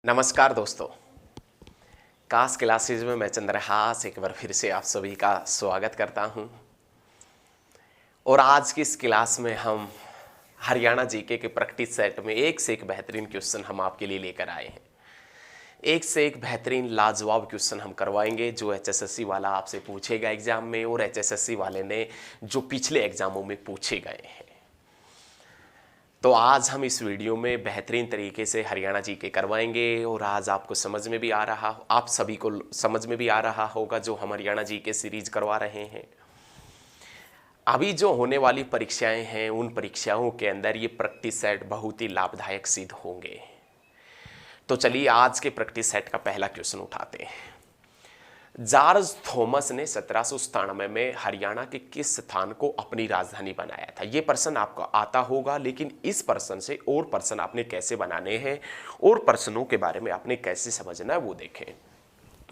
नमस्कार दोस्तों, कास क्लासेज में मैं चंद्रहास एक बार फिर से आप सभी का स्वागत करता हूं। और आज की इस क्लास में हम हरियाणा जीके के प्रैक्टिस सेट में एक से एक बेहतरीन क्वेश्चन हम आपके लिए लेकर आए हैं। एक से एक बेहतरीन लाजवाब क्वेश्चन हम करवाएंगे जो एचएसएससी वाला आपसे पूछेगा एग्जाम में, और एचएसएससी वाले ने जो पिछले एग्जामों में पूछे गए हैं। तो आज हम इस वीडियो में बेहतरीन तरीके से हरियाणा जीके करवाएंगे, और आज आपको समझ में भी आ रहा, आप सभी को समझ में भी आ रहा होगा जो हम हरियाणा जीके सीरीज करवा रहे हैं। अभी जो होने वाली परीक्षाएं हैं उन परीक्षाओं के अंदर ये प्रैक्टिस सेट बहुत ही लाभदायक सिद्ध होंगे। तो चलिए आज के प्रैक्टिस सेट का पहला क्वेश्चन उठाते हैं। जॉर्ज थॉमस ने 1797 में हरियाणा के किस स्थान को अपनी राजधानी बनाया था? ये प्रश्न आपको आता होगा, लेकिन इस प्रश्न से और प्रश्न आपने कैसे बनाने हैं और प्रश्नों के बारे में आपने कैसे समझना है वो देखें।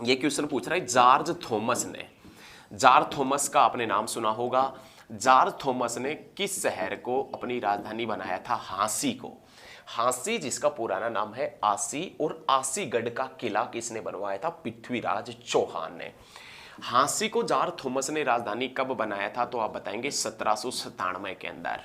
ये क्वेश्चन पूछ रहा है जॉर्ज थॉमस ने, जॉर्ज थॉमस का आपने नाम सुना होगा। जॉर्ज थॉमस ने किस शहर को अपनी राजधानी बनाया था? हांसी को। हांसी जिसका पुराना नाम है आसी, और आसीगढ़ का किला किसने बनवाया था? पृथ्वीराज चौहान ने। हांसी को जॉर्ज थॉमस ने राजधानी कब बनाया था? तो आप बताएंगे 1797 के अंदर।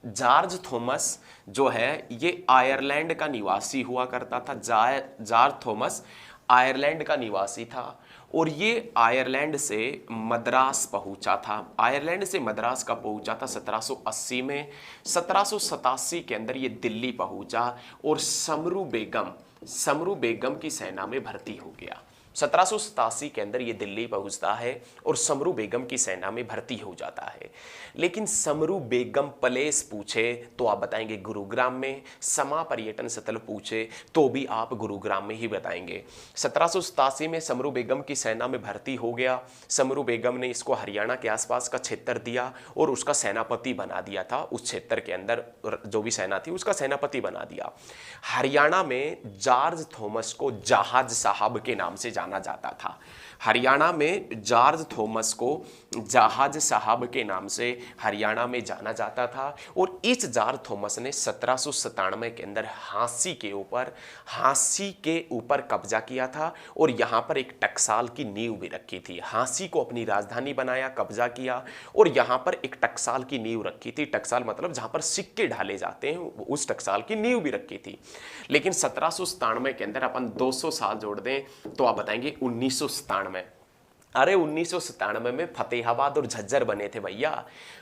जॉर्ज थॉमस जो है ये आयरलैंड का निवासी हुआ करता था। जॉर्ज थॉमस आयरलैंड का निवासी था, और ये आयरलैंड से मद्रास पहुंचा था। आयरलैंड से मद्रास का पहुंचा था 1780 में। 1787 के अंदर ये दिल्ली पहुंचा और समरू बेगम की सेना में भर्ती हो गया। 1787 के अंदर ये दिल्ली पहुंचता है और समरू बेगम की सेना में भर्ती हो जाता है। लेकिन समरू बेगम प्लेस पूछे तो आप बताएंगे गुरुग्राम में। समा पर्यटन स्थल पूछे तो भी आप गुरुग्राम में ही बताएंगे। 1787 में समरू बेगम की सेना में भर्ती हो गया। समरू बेगम ने इसको हरियाणा के आसपास का क्षेत्र दिया और उसका सेनापति बना दिया था। उस क्षेत्र के अंदर जो भी सेना थी उसका सेनापति बना दिया। हरियाणा में जॉर्ज थॉमस को जहाज साहब के नाम से जाना जाता था। हरियाणा में जॉर्ज थॉमस को जहाज साहब के नाम से हरियाणा में जाना जाता था। और इस जॉर्ज थॉमस ने 1797 के अंदर हांसी के ऊपर कब्जा किया था, और यहाँ पर एक टकसाल की नींव भी रखी थी। हांसी को अपनी राजधानी बनाया, कब्जा किया, और यहाँ पर एक टकसाल की नींव रखी थी। टकसाल मतलब जहाँ पर सिक्के ढाले जाते हैं, उस टकसाल की नींव भी रखी थी। लेकिन 1797 के अंदर अपन 200 साल जोड़ दें तो आप बताएंगे 1997। अरे 1997 में फतेहाबाद और झज्जर बने थे भैया।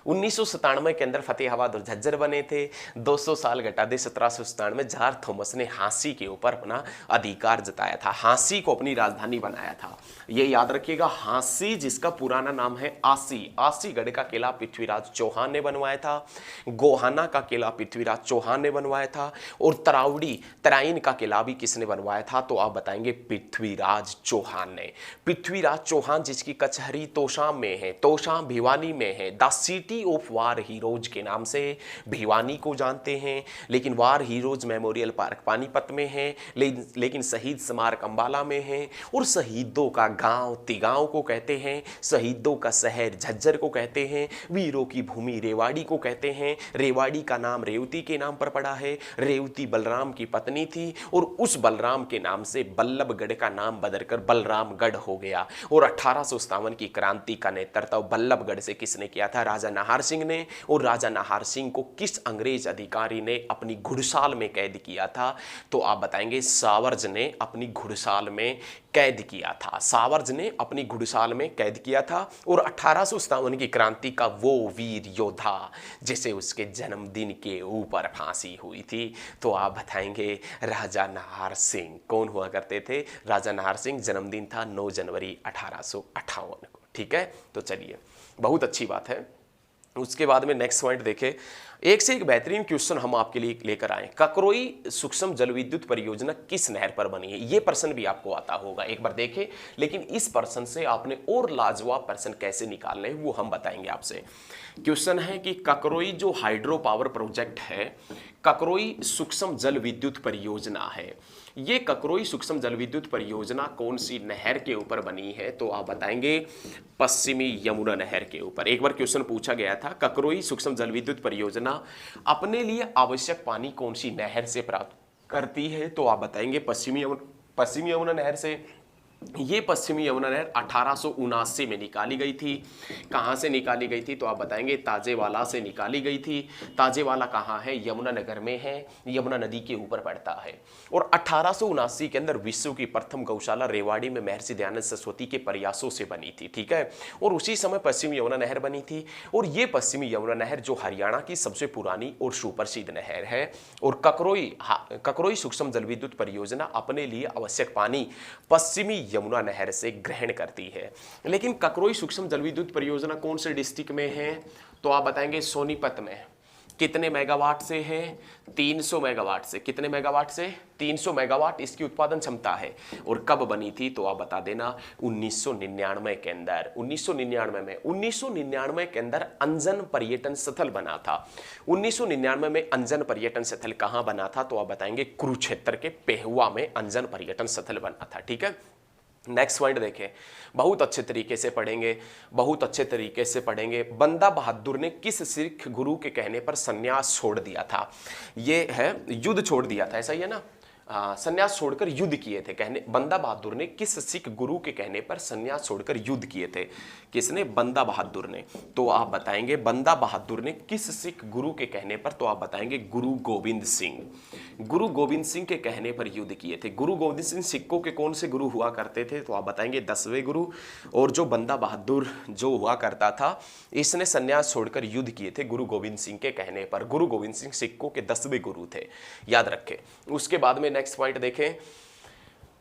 1997 के अंदर फतेहाबाद और झज्जर बने थे। 200 साल घटा दे 1797 में जॉर्ज थॉमस ने हांसी के ऊपर अपना अधिकार जताया था, हांसी को अपनी राजधानी बनाया था। ये याद रखिएगा, हांसी जिसका पुराना नाम है आसीगढ़ का किला पृथ्वीराज चौहान ने बनवाया था। गोहाना का किला पृथ्वीराज चौहान ने बनवाया था, और तराइन का किला भी किसने बनवाया था? तो आप बताएंगे पृथ्वीराज चौहान ने। पृथ्वीराज चौहान जिसकी कचहरी तोशाम में है, तोशाम भिवानी में है। The city of war heroes के नाम से भिवानी को जानते हैं, लेकिन war heroes memorial park Panipat में है, लेकिन शहीद स्मारक अंबाला में है। और शहीदों का गांव तिगांव को कहते हैं, शहीदों का शहर झज्जर को कहते हैं, वीरों की भूमि रेवाड़ी को कहते हैं। रेवाड़ी का नाम रेवती के नाम पर पड़ा है। रेवती बलराम की पत्नी थी, और उस बलराम के नाम से बल्लभगढ़ का नाम बदलकर बलरामगढ़ हो गया। और 1857 की क्रांति का नेतृत्व बल्लभगढ़ से किसने किया था? राजा नाहर सिंह ने। और राजा नाहर सिंह को किस अंग्रेज अधिकारी ने अपनी घुड़साल में कैद किया था? तो आप बताएंगे सावर्ज ने अपनी घुड़साल में कैद किया था। सावर्ज ने अपनी घुड़साल में कैद किया था। और 1857 की क्रांति का वो वीर योद्धा जिसे उसके जन्मदिन के ऊपर फांसी हुई थी, तो आप बताएंगे राजा नाहर सिंह। कौन हुआ करते थे? राजा नाहर सिंह। जन्मदिन था 9 जनवरी 1858 को। ठीक है, तो चलिए बहुत अच्छी बात है। उसके बाद में नेक्स्ट पॉइंट देखें। एक से एक बेहतरीन क्वेश्चन हम आपके लिए लेकर आए। ककरोई सूक्ष्म जल विद्युत परियोजना किस नहर पर बनी है? ये प्रश्न भी आपको आता होगा, एक बार देखें। लेकिन इस प्रश्न से आपने और लाजवाब प्रश्न कैसे निकालने हैं वो हम बताएंगे आपसे। क्वेश्चन है कि ककरोई जो हाइड्रो पावर प्रोजेक्ट है, ककरोई सूक्ष्म जल विद्युत परियोजना है, ये ककरोई सूक्ष्म जल विद्युत परियोजना कौन सी नहर के ऊपर बनी है? तो आप बताएंगे पश्चिमी यमुना नहर के ऊपर। एक बार क्वेश्चन पूछा गया था, ककरोई सूक्ष्म जल विद्युत परियोजना अपने लिए आवश्यक पानी कौन सी नहर से प्राप्त करती है तो आप बताएंगे पश्चिमी यमुना नहर से। ये पश्चिमी यमुना नहर 1879 में निकाली गई थी। कहाँ से निकाली गई थी तो आप बताएंगे ताजेवाला से निकाली गई थी। ताजेवाला कहाँ है? यमुनानगर में है, यमुना नदी के ऊपर पड़ता है। और 1879 के अंदर विश्व की प्रथम गौशाला रेवाड़ी में महर्षि दयानंद सरस्वती के प्रयासों से बनी थी, ठीक है। और उसी समय पश्चिमी यमुना नहर बनी थी। और ये पश्चिमी यमुना नहर जो हरियाणा की सबसे पुरानी और सुप्रसिद्ध नहर है। और ककरोई सूक्ष्म जल विद्युत परियोजना अपने लिए आवश्यक पानी पश्चिमी यमुना नहर से ग्रहण करती है। लेकिन ककरोई सूक्ष्म जल विद्युत परियोजना कौन से डिस्ट्रिक्ट में है तो आप बताएंगे सोनीपत में। कितने मेगावाट से है? 300 मेगावाट से। कितने मेगावाट से? 300 मेगावाट इसकी उत्पादन क्षमता है। और कब बनी थी तो आप बता देना 1999 के अंदर। 1999 के अंदर अंजन पर्यटन स्थल बना था। 1999 में अंजन पर्यटन स्थल कहां बना था तो आप बताएंगे कुरुक्षेत्र के पेहुआ में अंजन पर्यटन स्थल बना था, ठीक है। नेक्स्ट पॉइंट देखें, बहुत अच्छे तरीके से पढ़ेंगे। बंदा बहादुर ने किस सिख गुरु के कहने पर संन्यास छोड़ दिया था? ये है युद्ध छोड़ दिया था, ऐसा ही है ना। संन्यास छोड़कर युद्ध किए थे। बंदा बहादुर ने किस सिख गुरु के कहने पर संन्यास छोड़कर युद्ध किए थे? किसने? बंदा बहादुर ने। तो आप बताएंगे बंदा बहादुर ने किस सिख गुरु के कहने पर तो आप बताएंगे गुरु गोविंद सिंह के कहने पर युद्ध किए थे। गुरु गोविंद सिंह सिखों के कौन से गुरु हुआ करते थे तो आप बताएंगे 10वें गुरु। और जो बंदा बहादुर जो हुआ करता था इसने संन्यास छोड़कर युद्ध किए थे गुरु गोविंद सिंह के कहने पर। गुरु गोविंद सिंह सिखों के 10वें गुरु थे, याद रखें। उसके बाद में नेक्स्ट पॉइंट देखें,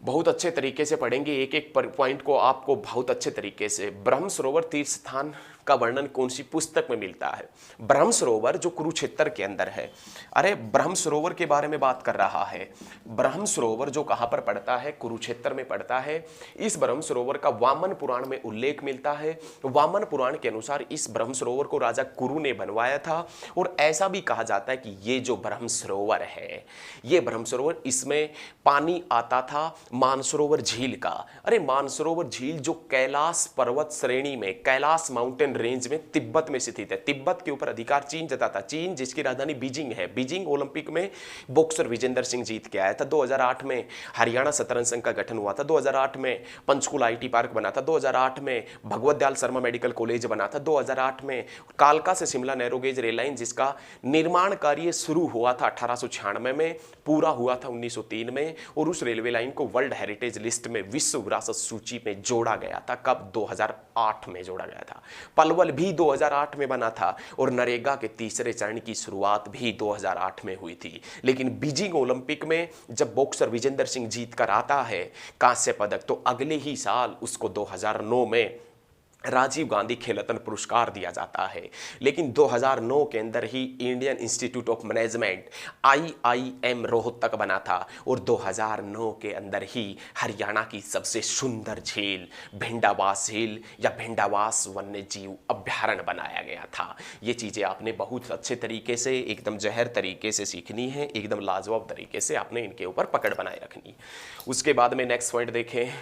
बहुत अच्छे तरीके से पढ़ेंगे एक एक पॉइंट को आपको बहुत अच्छे तरीके से। ब्रह्म सरोवर तीर्थ स्थान का वर्णन कौन सी पुस्तक में मिलता है? ब्रह्म सरोवर जो कुरुक्षेत्र के अंदर है। अरे ब्रह्म सरोवर के बारे में बात कर रहा है। ब्रह्म सरोवर जो कहां पर पड़ता है? कुरुक्षेत्र में पड़ता है। इस ब्रह्म सरोवर का वामन पुराण में उल्लेख मिलता है। वामन पुराण के अनुसार इस ब्रह्म सरोवर को राजा कुरु ने बनवाया था। और ऐसा भी कहा जाता है कि ये जो ब्रह्म सरोवर है, ये ब्रह्म सरोवर, इसमें पानी आता था मानसरोवर झील का। अरे मानसरोवर झील जो कैलाश पर्वत श्रेणी में, कैलाश माउंटेन रेंज में तिब्बत में स्थित है। तिब्बत के ऊपर अधिकार चीन जताता। चीन जिसकी राजधानी बीजिंग है। बीजिंग ओलंपिक में बॉक्सर विजेंद्र सिंह जीत के आया था। 2008 में हरियाणा शतरंज संघ का गठन हुआ था। 2008 में पंचकुला IT पार्क बना था। 2008 में भगवत दयाल शर्मा मेडिकल कॉलेज बना था। 2008 में कालका से शिमला नैरोगेज रेल लाइन जिसका निर्माण कार्य शुरू हुआ था 1896 में, पूरा हुआ था 1903 में। और उस रेलवे लाइन को वर्ल्ड हेरिटेज लिस्ट में, विश्व विरासत सूची में जोड़ा गया था। कब? 2008 में जोड़ा गया था। पलवल भी 2008 में बना था। और नरेगा के तीसरे चरण की शुरुआत भी 2008 में हुई थी। लेकिन बीजिंग ओलंपिक में जब बॉक्सर विजेंद्र सिंह जीत कर आता है कांस्य पदक, तो अगले ही साल उसको 2009 में राजीव गांधी खेल रत्न पुरस्कार दिया जाता है। लेकिन 2009 के अंदर ही Indian Institute of Management IIM Rohtak बना था। और 2009 के अंदर ही हरियाणा की सबसे सुंदर झील भिंडावास झील या भिंडावास वन्य जीव अभ्यारण्य बनाया गया था। ये चीज़ें आपने बहुत अच्छे तरीके से, एकदम जहर तरीके से सीखनी है, एकदम लाजवाब तरीके से आपने इनके ऊपर पकड़ बनाए रखनी। उसके बाद में नेक्स्ट पॉइंट देखें,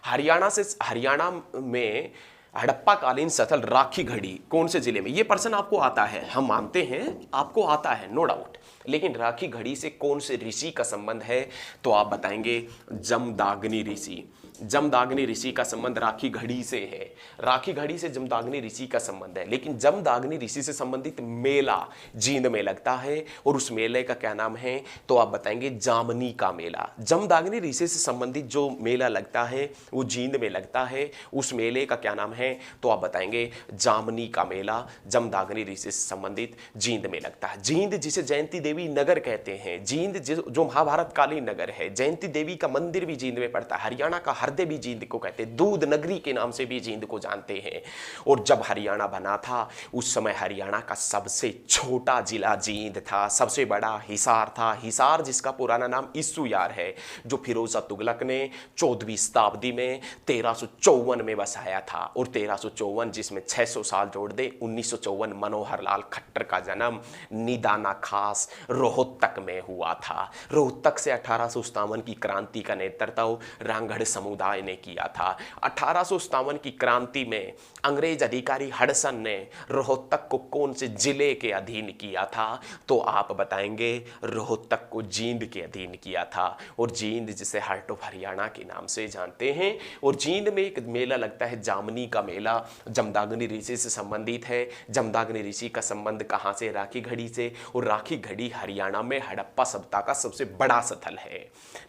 हरियाणा में हड़प्पा कालीन स्थल राखी घड़ी कौन से जिले में? ये प्रश्न आपको आता है, हम मानते हैं आपको आता है, नो डाउट। लेकिन राखी घड़ी से कौन से ऋषि का संबंध है तो आप बताएंगे जमदाग्नि ऋषि। जमदाग्नि ऋषि का संबंध राखी घड़ी से है। राखी घड़ी से जमदाग्नि ऋषि का संबंध है। लेकिन जमदाग्नि ऋषि से संबंधित मेला जींद में लगता है। और उस मेले का क्या नाम है तो आप बताएंगे जामनी का मेला। जमदाग्नि ऋषि से संबंधित जो मेला लगता है वो जींद में लगता है। उस मेले का क्या नाम है तो आप बताएंगे जामनी का मेला। जमदाग्नि ऋषि से संबंधित जींद में लगता है। जींद जिसे जयंती देवी नगर कहते हैं, जींद जो महाभारत कालीन नगर है, जयंती देवी का मंदिर भी जींद में पड़ता है। हरियाणा का हरदे भी जींद को कहते हैं, दूध नगरी के नाम से भी जींद को जानते हैं। और जब हरियाणा बना था उस समय हरियाणा का सबसे छोटा जिला जींद था, सबसे बड़ा हिसार था। हिसार जिसका पुराना नाम इस्सुयार है, जो फिरोजा तुगलक ने 14वीं शताब्दी में 1354 में बसाया था। और 1354 जिसमें 600 साल जोड़ दे, 1954 मनोहर लाल खट्टर का जन्म निदाना खास रोहतक में हुआ था। रोहतक से 1857 की क्रांति का नेतृत्व रांगड़ समुदाय समुदाय ने किया था। 1857 की क्रांति में अंग्रेज अधिकारी हडसन ने रोहतक को कौन से जिले के अधीन किया था? तो आप बताएंगे रोहतक को जींद के अधीन किया था। और जींद जिसे हार्ट ऑफ हरियाणा के नाम से जानते हैं। और जींद में एक मेला लगता है जामनी का मेला, जमदाग्नि ऋषि से संबंधित है। जमदाग्नि ऋषि का संबंध कहां से? राखी घड़ी से। और राखी घड़ी हरियाणा में हड़प्पा सभ्यता का सबसे बड़ा स्थल है।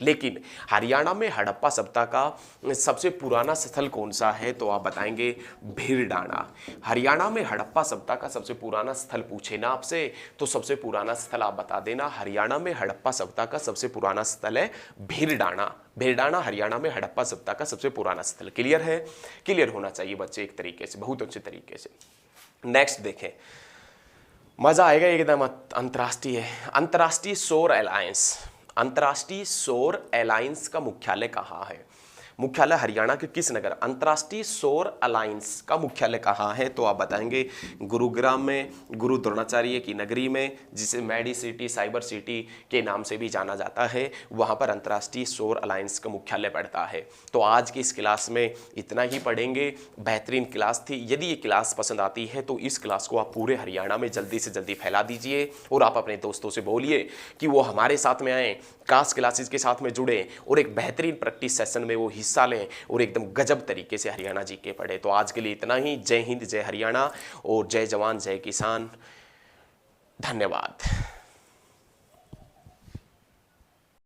लेकिन हरियाणा में हड़प्पा सभ्यता का सबसे पुराना स्थल कौन सा है? तो आप बताएंगे भीरडाणा। हरियाणा में हड़प्पा सभ्यता का सबसे पुराना स्थल पूछे ना आपसे, तो सबसे पुराना स्थल आप बता देना। हरियाणा में हड़प्पा सभ्यता का सबसे पुराना स्थल है भीरडाणा। भीरडाणा हरियाणा में हड़प्पा सभ्यता का सबसे पुराना स्थल। क्लियर है? क्लियर होना चाहिए बच्चे, एक तरीके से, बहुत अच्छे तरीके से। नेक्स्ट देखें, मजा आएगा एकदम। अंतर्राष्ट्रीय सौर अलायंस, अंतर्राष्ट्रीय सौर अलायंस का मुख्यालय कहाँ है? मुख्यालय हरियाणा के किस नगर? अंतर्राष्ट्रीय सौर अलायंस का मुख्यालय कहाँ है? तो आप बताएंगे गुरुग्राम में, गुरु द्रोणाचार्य की नगरी में, जिसे मेडी सिटी, साइबर सिटी के नाम से भी जाना जाता है, वहाँ पर अंतर्राष्ट्रीय सौर अलायंस का मुख्यालय पड़ता है। तो आज की इस क्लास में इतना ही पढ़ेंगे। बेहतरीन क्लास थी। यदि ये क्लास पसंद आती है तो इस क्लास को आप पूरे हरियाणा में जल्दी से जल्दी फैला दीजिए और आप अपने दोस्तों से बोलिए कि वो हमारे साथ में आएँ, कास्ट क्लासेस के साथ में जुड़े और एक बेहतरीन प्रैक्टिस सेशन में वो हिस्सा लें और एकदम गजब तरीके से हरियाणा जीके पढ़े। तो आज के लिए इतना ही। जय हिंद, जय हरियाणा और जय जवान, जय किसान। धन्यवाद।